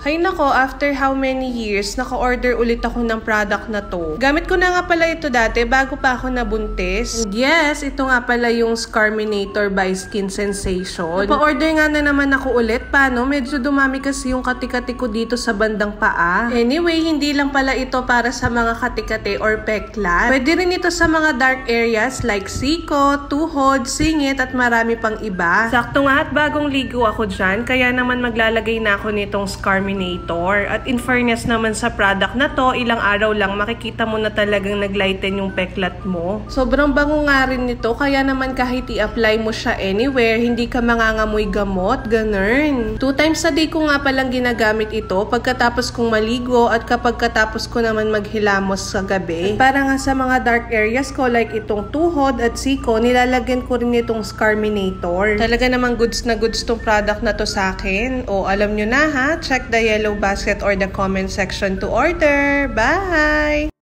Hay nako, after how many years, naka-order ulit ako ng product na to. Gamit ko na nga pala ito dati bago pa ako nabuntis. And yes, ito nga pala yung Scarminator by Skin Sensation. Pa-order nga na naman ako ulit. Paano? Medyo dumami kasi yung kati-kati ko dito sa bandang paa. Anyway, hindi lang pala ito para sa mga kati-kati or peklat. Pwede rin ito sa mga dark areas like siko, tuhod, singit at marami pang iba. Sakto nga at bagong ligo ako dyan, kaya naman maglalagay na ako nitong Scarminator. At in fairness naman sa product na to, ilang araw lang makikita mo na talagang naglighten yung peklat mo. Sobrang bango nga rin nito, kaya naman kahit i-apply mo siya anywhere, hindi ka mangangamoy gamot, ganun. 2 times a day ko nga palang ginagamit ito pagkatapos kong maligo at kapag katapos ko naman maghilamos sa gabi. At para nga sa mga dark areas ko like itong tuhod at siko, nilalagyan ko rin itong Scarminator. Talaga namang goods na goods tong product na to sa akin. O alam nyo na ha, check the yellow basket or the comment section to order. Bye!